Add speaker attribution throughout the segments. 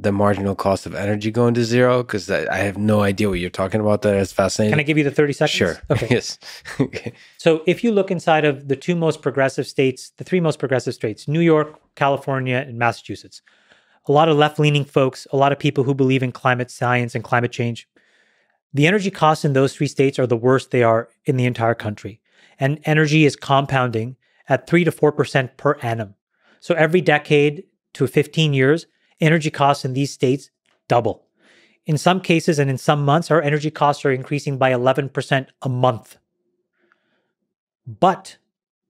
Speaker 1: the marginal cost of energy going to zero? Because I have no idea what you're talking about. That is fascinating.
Speaker 2: Can I give you the 30 seconds?
Speaker 1: Sure.
Speaker 2: Okay.
Speaker 1: Yes. Okay.
Speaker 2: So if you look inside of the two most progressive states, the three most progressive states, New York, California, and Massachusetts, a lot of left-leaning folks, a lot of people who believe in climate science and climate change, the energy costs in those three states are the worst they are in the entire country. And energy is compounding at 3 to 4% per annum. So every decade to 15 years, energy costs in these states double. In some cases and in some months, our energy costs are increasing by 11% a month. But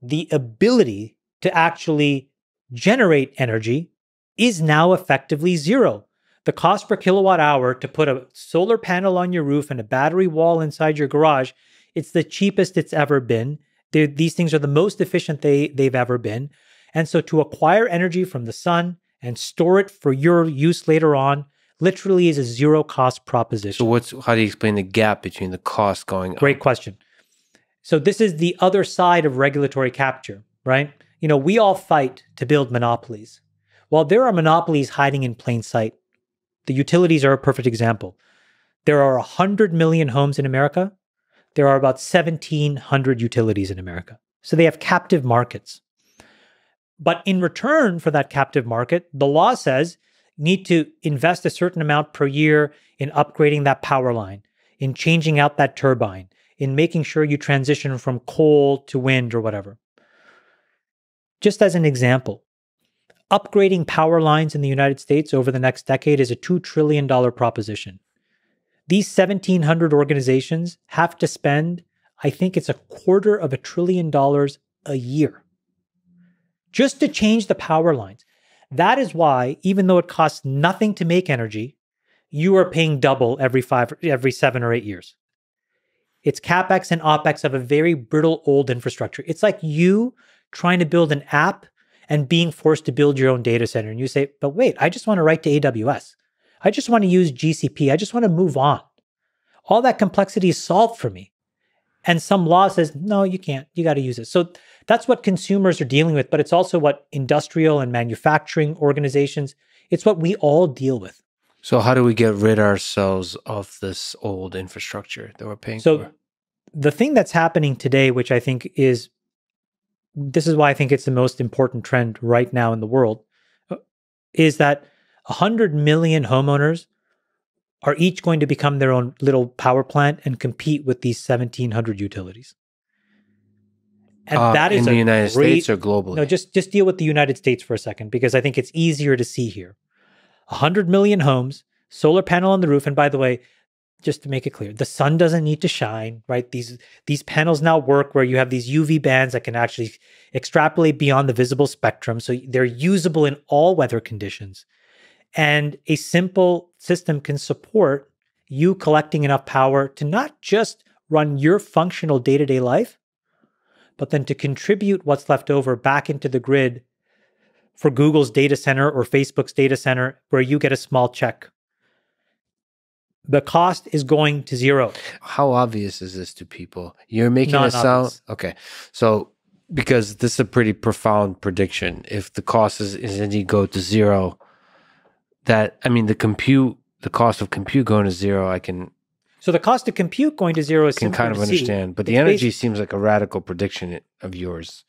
Speaker 2: the ability to actually generate energy is now effectively zero. The cost per kilowatt hour to put a solar panel on your roof and a battery wall inside your garage, it's the cheapest it's ever been. These things are the most efficient they've ever been. And so to acquire energy from the sun and store it for your use later on literally is a zero cost proposition.
Speaker 1: So how do you explain the gap between the cost going up?
Speaker 2: Great question. So this is the other side of regulatory capture, right? You know, we all fight to build monopolies. Well, there are monopolies hiding in plain sight. The utilities are a perfect example. There are 100 million homes in America. There are about 1,700 utilities in America. So they have captive markets. But in return for that captive market, the law says you need to invest a certain amount per year in upgrading that power line, in changing out that turbine, in making sure you transition from coal to wind or whatever. Just as an example, upgrading power lines in the United States over the next decade is a $2 trillion proposition. These 1,700 organizations have to spend, I think it's $250 billion a year just to change the power lines. That is why, even though it costs nothing to make energy, you are paying double every 7 or 8 years. It's CapEx and OpEx of a very brittle old infrastructure. It's like you trying to build an app and being forced to build your own data center. And you say, but wait, I just want to write to AWS. I just want to use GCP. I just want to move on. All that complexity is solved for me. And some law says, no, you can't. You got to use it. So that's what consumers are dealing with, but it's also what industrial and manufacturing organizations, it's what we all deal with.
Speaker 1: So how do we get rid ourselves of this old infrastructure that we're paying for?
Speaker 2: So the thing that's happening today, which I think is, this is why I think it's the most important trend right now in the world, is that 100 million homeowners are each going to become their own little power plant and compete with these 1,700 utilities. And that is
Speaker 1: in the United States or globally?
Speaker 2: No, just deal with the United States for a second, because I think it's easier to see here. 100 million homes, solar panel on the roof. And by the way, just to make it clear, the sun doesn't need to shine, right? These panels now work where you have these UV bands that can actually extrapolate beyond the visible spectrum. So they're usable in all weather conditions. And a simple system can support you collecting enough power to not just run your functional day-to-day life, but then to contribute what's left over back into the grid for Google's data center or Facebook's data center, where you get a small check. The cost is going to zero.
Speaker 1: How obvious is this to people? You're making
Speaker 2: Not
Speaker 1: it sound...
Speaker 2: obvious.
Speaker 1: Okay. So, because this is a pretty profound prediction. If the cost is indeed go to zero, the cost of compute going to zero, I can...
Speaker 2: So the cost of compute going to zero is
Speaker 1: can kind of understand, but the energy seems like a radical prediction of yours.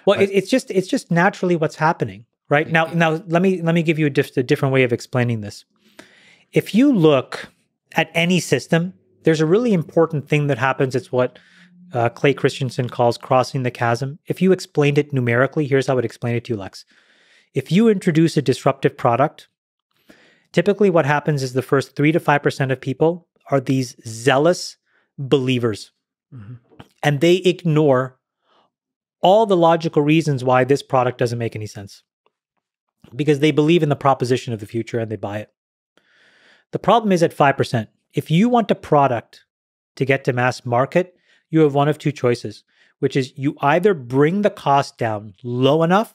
Speaker 2: Well, it's just naturally what's happening, right? Now let me give you just a different way of explaining this. If you look at any system, there's a really important thing that happens. It's what Clay Christensen calls crossing the chasm. If you explained it numerically, here's how I would explain it to you, Lex. If you introduce a disruptive product, typically what happens is the first 3 to 5% of people are these zealous believers. Mm-hmm. And they ignore all the logical reasons why this product doesn't make any sense, because they believe in the proposition of the future and they buy it. The problem is at 5%. If you want a product to get to mass market, you have one of two choices, which is you either bring the cost down low enough,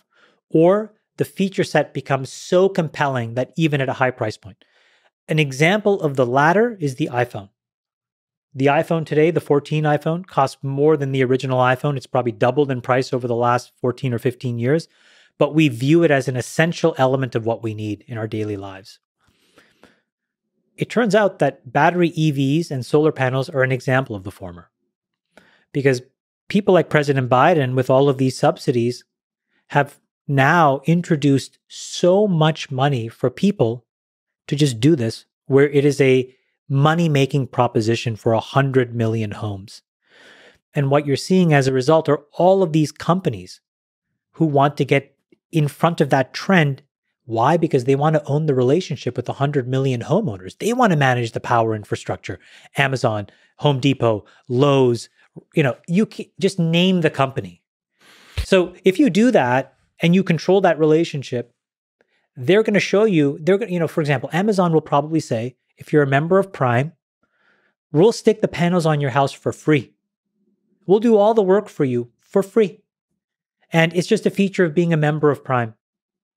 Speaker 2: or the feature set becomes so compelling that even at a high price point. An example of the latter is the iPhone. The iPhone today, the 14 iPhone, costs more than the original iPhone. It's probably doubled in price over the last 14 or 15 years, but we view it as an essential element of what we need in our daily lives. it turns out that battery EVs and solar panels are an example of the former. Because people like President Biden, with all of these subsidies, have now introduced so much money for people to just do this, where it is a money-making proposition for 100 million homes. And what you're seeing as a result are all of these companies who want to get in front of that trend. Why? Because they want to own the relationship with 100 million homeowners. They want to manage the power infrastructure. Amazon, Home Depot, Lowe's, you can just name the company. So if you do that and you control that relationship, they're going to show you, for example, Amazon will probably say, if you're a member of Prime, we'll stick the panels on your house for free. We'll do all the work for you for free. And it's just a feature of being a member of Prime.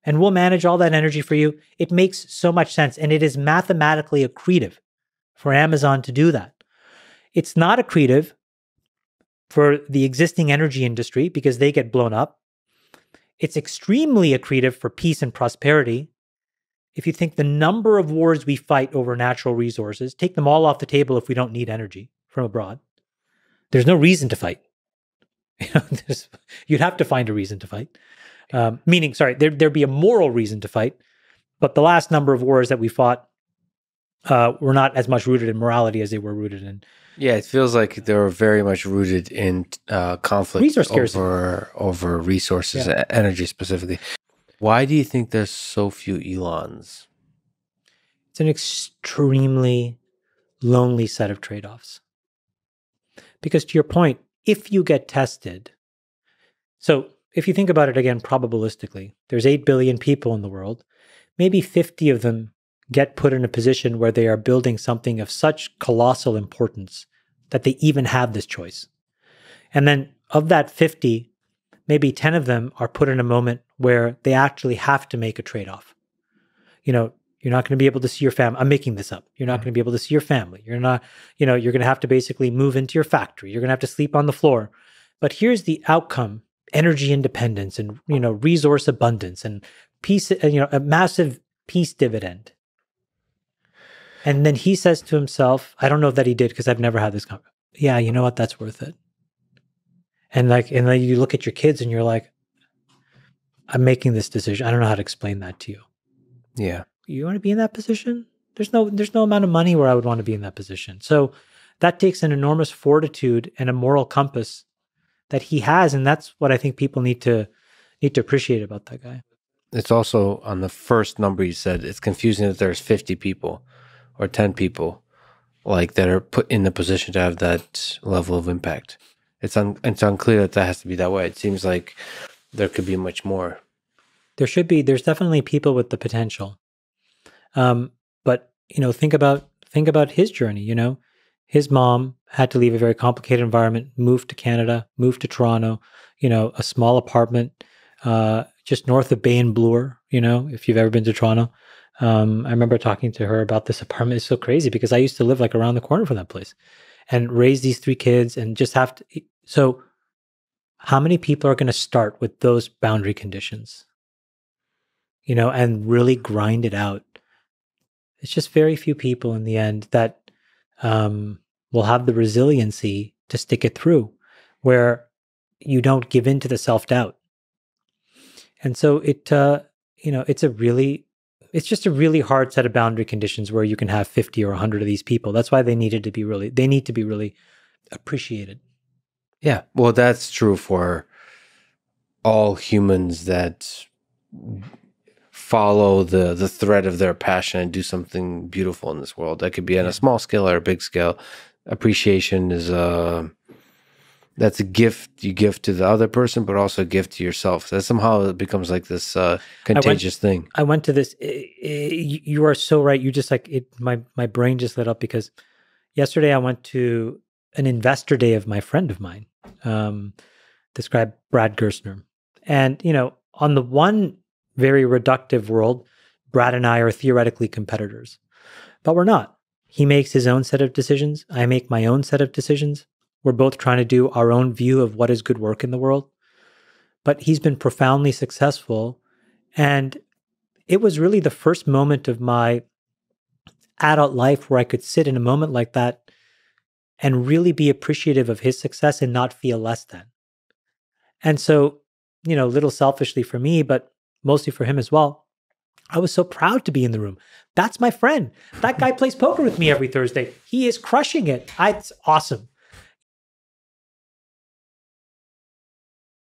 Speaker 2: And we'll manage all that energy for you. It makes so much sense. And it is mathematically accretive for Amazon to do that. It's not accretive for the existing energy industry because they get blown up. It's extremely accretive for peace and prosperity. If you think the number of wars we fight over natural resources, take them all off the table if we don't need energy from abroad. There's no reason to fight. You'd have to find a reason to fight. There'd be a moral reason to fight. But the last number of wars that we fought were not as much rooted in morality as they were rooted in.
Speaker 1: Yeah, it feels like they were very much rooted in conflict over resources, energy specifically. Why do you think there's so few Elons?
Speaker 2: It's an extremely lonely set of trade-offs. Because to your point, if you get tested, so if you think about it again probabilistically, there's 8 billion people in the world, maybe 50 of them get put in a position where they are building something of such colossal importance that they even have this choice. And then of that 50, maybe 10 of them are put in a moment where they actually have to make a trade-off. You're not going to be able to see your family. I'm making this up. You're not going to be able to see your family. You're not, you're going to have to basically move into your factory. You're going to have to sleep on the floor. But here's the outcome: energy independence and, resource abundance and peace, a massive peace dividend. And then he says to himself, I don't know that he did because I've never had this conversation. Yeah, you know what? That's worth it. And then you look at your kids and you're like, I'm making this decision. I don't know how to explain that to you.
Speaker 1: Yeah.
Speaker 2: You want to be in that position? There's no amount of money where I would want to be in that position. So that takes an enormous fortitude and a moral compass that he has. And that's what I think people need to appreciate about that guy.
Speaker 1: It's also on the first number you said, it's confusing that there's 50 people or 10 people that are put in the position to have that level of impact. It's unclear that has to be that way. It seems like there could be much more.
Speaker 2: There's definitely people with the potential. But think about his journey. His mom had to leave a very complicated environment, moved to Canada, moved to Toronto, a small apartment, just north of Bay and Bloor, if you've ever been to Toronto. I remember talking to her about this apartment. It's so crazy because I used to live around the corner from that place and raise these 3 kids and just have to. So how many people are going to start with those boundary conditions, and really grind it out? It's just very few people in the end that will have the resiliency to stick it through, where you don't give in to the self-doubt. And so it's just a really hard set of boundary conditions where you can have 50 or 100 of these people. That's why they need to be really appreciated.
Speaker 1: Yeah. Well, that's true for all humans that follow the thread of their passion and do something beautiful in this world. That could be on a small scale or a big scale. Appreciation is that's a gift you give to the other person, but also a gift to yourself. That somehow it becomes this contagious thing.
Speaker 2: I went to this. You are so right. You just my brain just lit up because yesterday I went to an investor day of my friend of mine, this guy, Brad Gerstner. And, on the one very reductive world, Brad and I are theoretically competitors, but we're not. He makes his own set of decisions. I make my own set of decisions. We're both trying to do our own view of what is good work in the world. But he's been profoundly successful. And it was really the first moment of my adult life where I could sit in a moment like that and really be appreciative of his success and not feel less than. And so, you know, a little selfishly for me, but mostly for him as well, I was so proud to be in the room. That's my friend. That guy plays poker with me every Thursday. He is crushing it. It's awesome.